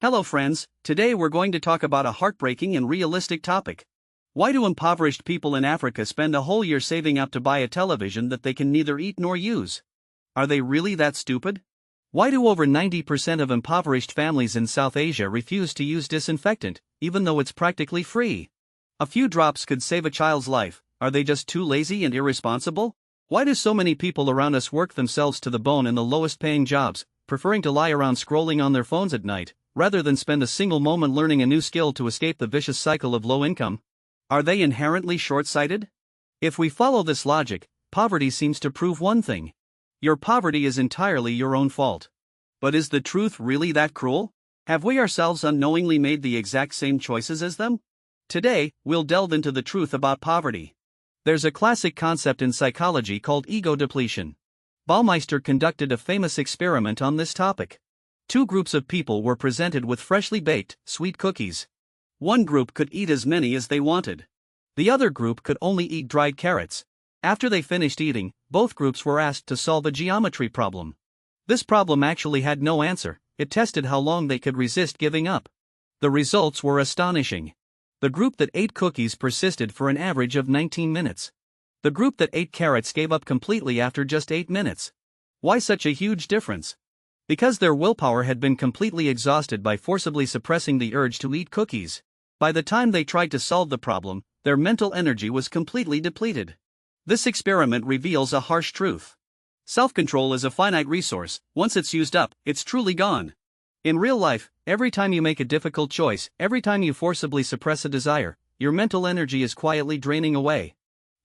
Hello, friends. Today we're going to talk about a heartbreaking and realistic topic. Why do impoverished people in Africa spend a whole year saving up to buy a television that they can neither eat nor use? Are they really that stupid? Why do over 90% of impoverished families in South Asia refuse to use disinfectant, even though it's practically free? A few drops could save a child's life. Are they just too lazy and irresponsible? Why do so many people around us work themselves to the bone in the lowest paying jobs, preferring to lie around scrolling on their phones at night, rather than spend a single moment learning a new skill to escape the vicious cycle of low income? Are they inherently short-sighted? If we follow this logic, poverty seems to prove one thing. Your poverty is entirely your own fault. But is the truth really that cruel? Have we ourselves unknowingly made the exact same choices as them? Today, we'll delve into the truth about poverty. There's a classic concept in psychology called ego depletion. Baumeister conducted a famous experiment on this topic. Two groups of people were presented with freshly baked, sweet cookies. One group could eat as many as they wanted. The other group could only eat dried carrots. After they finished eating, both groups were asked to solve a geometry problem. This problem actually had no answer. It tested how long they could resist giving up. The results were astonishing. The group that ate cookies persisted for an average of 19 minutes. The group that ate carrots gave up completely after just 8 minutes. Why such a huge difference? Because their willpower had been completely exhausted by forcibly suppressing the urge to eat cookies. By the time they tried to solve the problem, their mental energy was completely depleted. This experiment reveals a harsh truth. Self-control is a finite resource. Once it's used up, it's truly gone. In real life, every time you make a difficult choice, every time you forcibly suppress a desire, your mental energy is quietly draining away.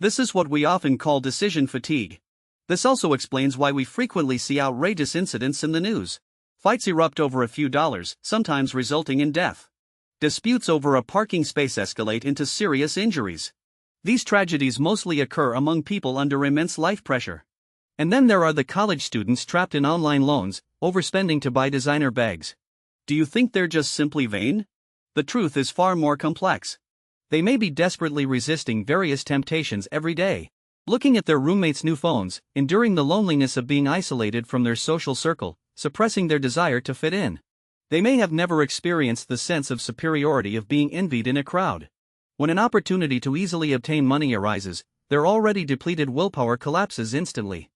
This is what we often call decision fatigue. This also explains why we frequently see outrageous incidents in the news. Fights erupt over a few dollars, sometimes resulting in death. Disputes over a parking space escalate into serious injuries. These tragedies mostly occur among people under immense life pressure. And then there are the college students trapped in online loans, overspending to buy designer bags. Do you think they're just simply vain? The truth is far more complex. They may be desperately resisting various temptations every day, looking at their roommates' new phones, enduring the loneliness of being isolated from their social circle, suppressing their desire to fit in. They may have never experienced the sense of superiority of being envied in a crowd. When an opportunity to easily obtain money arises, their already depleted willpower collapses instantly.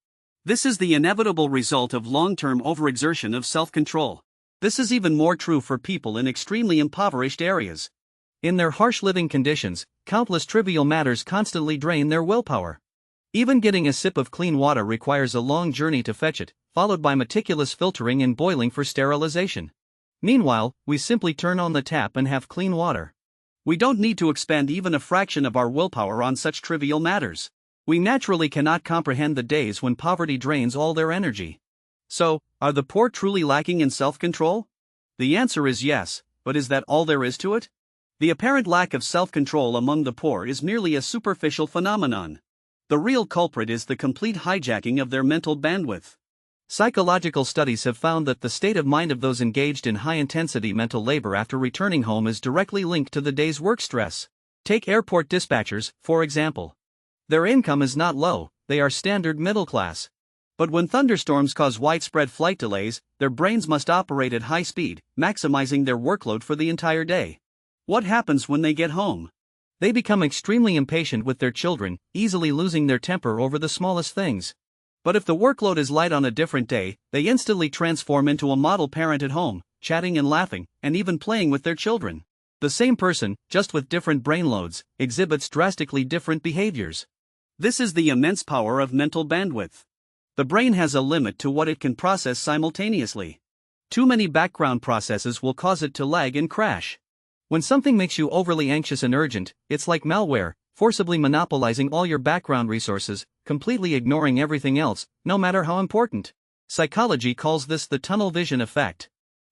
This is the inevitable result of long-term overexertion of self-control. This is even more true for people in extremely impoverished areas. In their harsh living conditions, countless trivial matters constantly drain their willpower. Even getting a sip of clean water requires a long journey to fetch it, followed by meticulous filtering and boiling for sterilization. Meanwhile, we simply turn on the tap and have clean water. We don't need to expend even a fraction of our willpower on such trivial matters. We naturally cannot comprehend the days when poverty drains all their energy. So, are the poor truly lacking in self-control? The answer is yes, but is that all there is to it? The apparent lack of self-control among the poor is merely a superficial phenomenon. The real culprit is the complete hijacking of their mental bandwidth. Psychological studies have found that the state of mind of those engaged in high-intensity mental labor after returning home is directly linked to the day's work stress. Take airport dispatchers, for example. Their income is not low, they are standard middle class. But when thunderstorms cause widespread flight delays, their brains must operate at high speed, maximizing their workload for the entire day. What happens when they get home? They become extremely impatient with their children, easily losing their temper over the smallest things. But if the workload is light on a different day, they instantly transform into a model parent at home, chatting and laughing, and even playing with their children. The same person, just with different brain loads, exhibits drastically different behaviors. This is the immense power of mental bandwidth. The brain has a limit to what it can process simultaneously. Too many background processes will cause it to lag and crash. When something makes you overly anxious and urgent, it's like malware, forcibly monopolizing all your background resources, completely ignoring everything else, no matter how important. Psychology calls this the tunnel vision effect.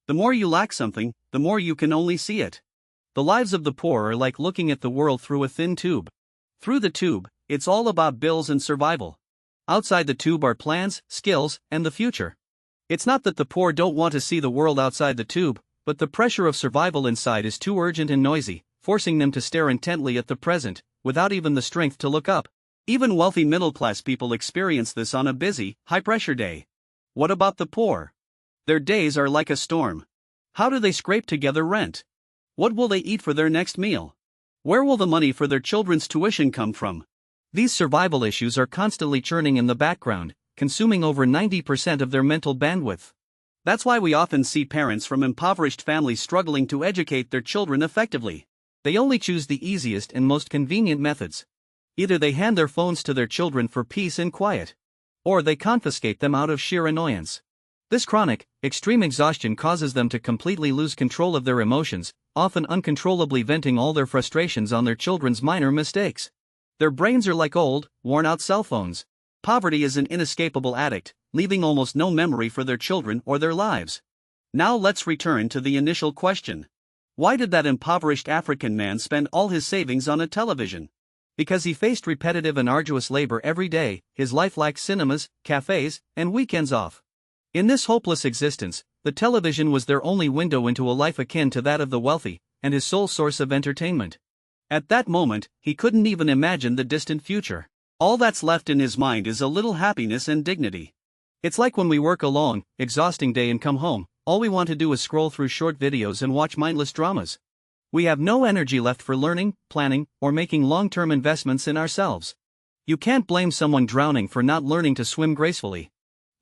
The more you lack something, the more you can only see it. The lives of the poor are like looking at the world through a thin tube. Through the tube, it's all about bills and survival. Outside the tube are plans, skills, and the future. It's not that the poor don't want to see the world outside the tube, but the pressure of survival inside is too urgent and noisy, forcing them to stare intently at the present, without even the strength to look up. Even wealthy middle-class people experience this on a busy, high-pressure day. What about the poor? Their days are like a storm. How do they scrape together rent? What will they eat for their next meal? Where will the money for their children's tuition come from? These survival issues are constantly churning in the background, consuming over 90% of their mental bandwidth. That's why we often see parents from impoverished families struggling to educate their children effectively. They only choose the easiest and most convenient methods. Either they hand their phones to their children for peace and quiet, or they confiscate them out of sheer annoyance. This chronic, extreme exhaustion causes them to completely lose control of their emotions, often uncontrollably venting all their frustrations on their children's minor mistakes. Their brains are like old, worn-out cell phones. Poverty is an inescapable addict, leaving almost no memory for their children or their lives. Now let's return to the initial question. Why did that impoverished African man spend all his savings on a television? Because he faced repetitive and arduous labor every day. His life lacked cinemas, cafes, and weekends off. In this hopeless existence, the television was their only window into a life akin to that of the wealthy, and his sole source of entertainment. At that moment, he couldn't even imagine the distant future. All that's left in his mind is a little happiness and dignity. It's like when we work a long, exhausting day and come home, all we want to do is scroll through short videos and watch mindless dramas. We have no energy left for learning, planning, or making long-term investments in ourselves. You can't blame someone drowning for not learning to swim gracefully.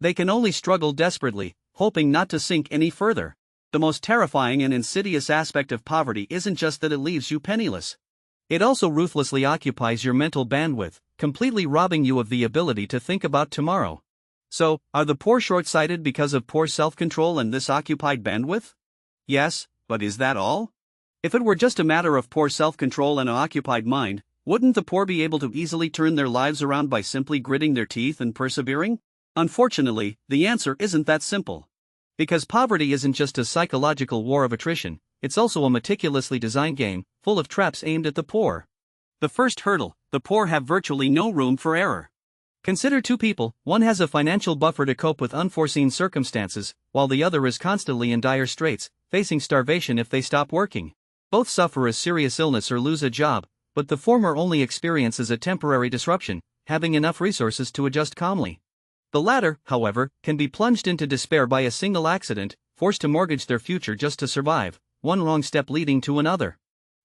They can only struggle desperately, hoping not to sink any further. The most terrifying and insidious aspect of poverty isn't just that it leaves you penniless. It also ruthlessly occupies your mental bandwidth, completely robbing you of the ability to think about tomorrow. So, are the poor short-sighted because of poor self-control and this occupied bandwidth? Yes, but is that all? If it were just a matter of poor self-control and an occupied mind, wouldn't the poor be able to easily turn their lives around by simply gritting their teeth and persevering? Unfortunately, the answer isn't that simple. Because poverty isn't just a psychological war of attrition, it's also a meticulously designed game, full of traps aimed at the poor. The first hurdle: the poor have virtually no room for error. Consider two people, one has a financial buffer to cope with unforeseen circumstances, while the other is constantly in dire straits, facing starvation if they stop working. Both suffer a serious illness or lose a job, but the former only experiences a temporary disruption, having enough resources to adjust calmly. The latter, however, can be plunged into despair by a single accident, forced to mortgage their future just to survive, one wrong step leading to another.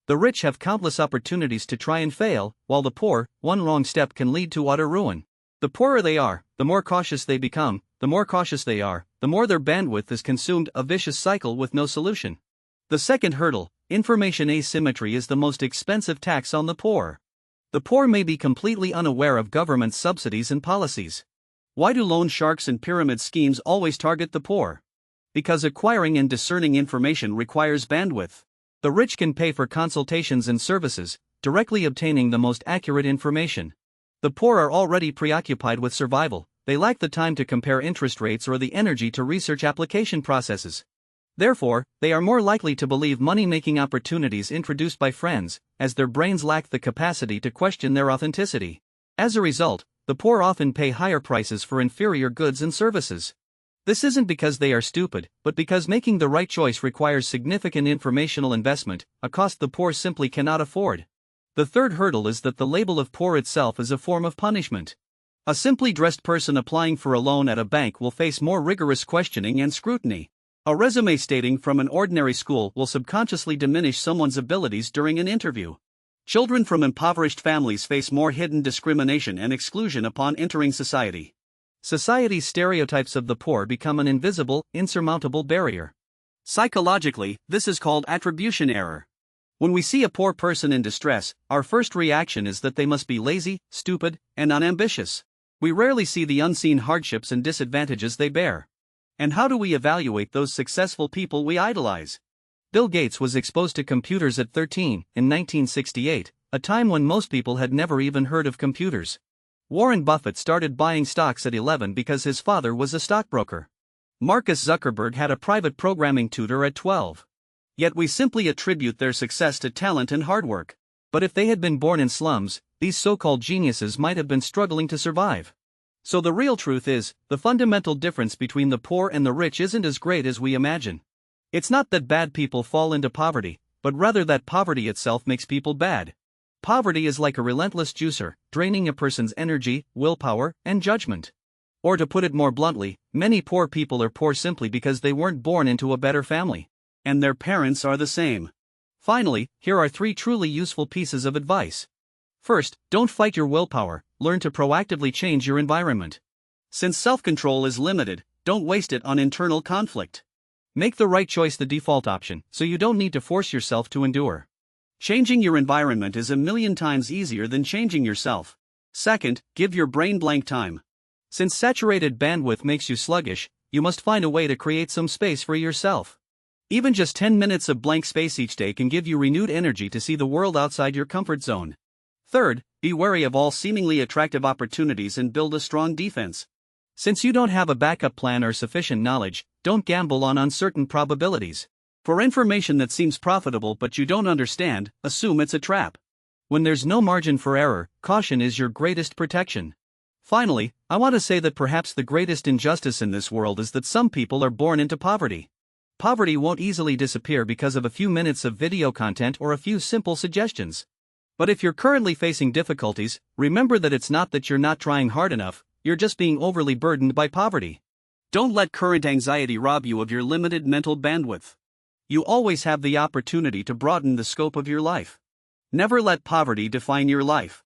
The rich have countless opportunities to try and fail, while the poor, one wrong step can lead to utter ruin. The poorer they are, the more cautious they become; the more cautious they are, the more their bandwidth is consumed, a vicious cycle with no solution. The second hurdle: information asymmetry, is the most expensive tax on the poor. The poor may be completely unaware of government subsidies and policies. Why do loan sharks and pyramid schemes always target the poor? Because acquiring and discerning information requires bandwidth. The rich can pay for consultations and services, directly obtaining the most accurate information. The poor are already preoccupied with survival; they lack the time to compare interest rates or the energy to research application processes. Therefore, they are more likely to believe money-making opportunities introduced by friends, as their brains lack the capacity to question their authenticity. As a result, the poor often pay higher prices for inferior goods and services. This isn't because they are stupid, but because making the right choice requires significant informational investment, a cost the poor simply cannot afford. The third hurdle is that the label of poor itself is a form of punishment. A simply dressed person applying for a loan at a bank will face more rigorous questioning and scrutiny. A resume stating from an ordinary school will subconsciously diminish someone's abilities during an interview. Children from impoverished families face more hidden discrimination and exclusion upon entering society. Society's stereotypes of the poor become an invisible, insurmountable barrier. Psychologically, this is called attribution error. When we see a poor person in distress, our first reaction is that they must be lazy, stupid, and unambitious. We rarely see the unseen hardships and disadvantages they bear. And how do we evaluate those successful people we idolize? Bill Gates was exposed to computers at 13, in 1968, a time when most people had never even heard of computers. Warren Buffett started buying stocks at 11 because his father was a stockbroker. Marcus Zuckerberg had a private programming tutor at 12. Yet we simply attribute their success to talent and hard work. But if they had been born in slums, these so-called geniuses might have been struggling to survive. So the real truth is, the fundamental difference between the poor and the rich isn't as great as we imagine. It's not that bad people fall into poverty, but rather that poverty itself makes people bad. Poverty is like a relentless juicer, draining a person's energy, willpower, and judgment. Or to put it more bluntly, many poor people are poor simply because they weren't born into a better family. And their parents are the same. Finally, here are 3 truly useful pieces of advice. First, don't fight your willpower, learn to proactively change your environment. Since self-control is limited, don't waste it on internal conflict. Make the right choice the default option, so you don't need to force yourself to endure. Changing your environment is a million times easier than changing yourself. Second, give your brain blank time. Since saturated bandwidth makes you sluggish, you must find a way to create some space for yourself. Even just 10 minutes of blank space each day can give you renewed energy to see the world outside your comfort zone. Third, be wary of all seemingly attractive opportunities and build a strong defense. Since you don't have a backup plan or sufficient knowledge, don't gamble on uncertain probabilities. For information that seems profitable but you don't understand, assume it's a trap. When there's no margin for error, caution is your greatest protection. Finally, I want to say that perhaps the greatest injustice in this world is that some people are born into poverty. Poverty won't easily disappear because of a few minutes of video content or a few simple suggestions. But if you're currently facing difficulties, remember that it's not that you're not trying hard enough, you're just being overly burdened by poverty. Don't let current anxiety rob you of your limited mental bandwidth. You always have the opportunity to broaden the scope of your life. Never let poverty define your life.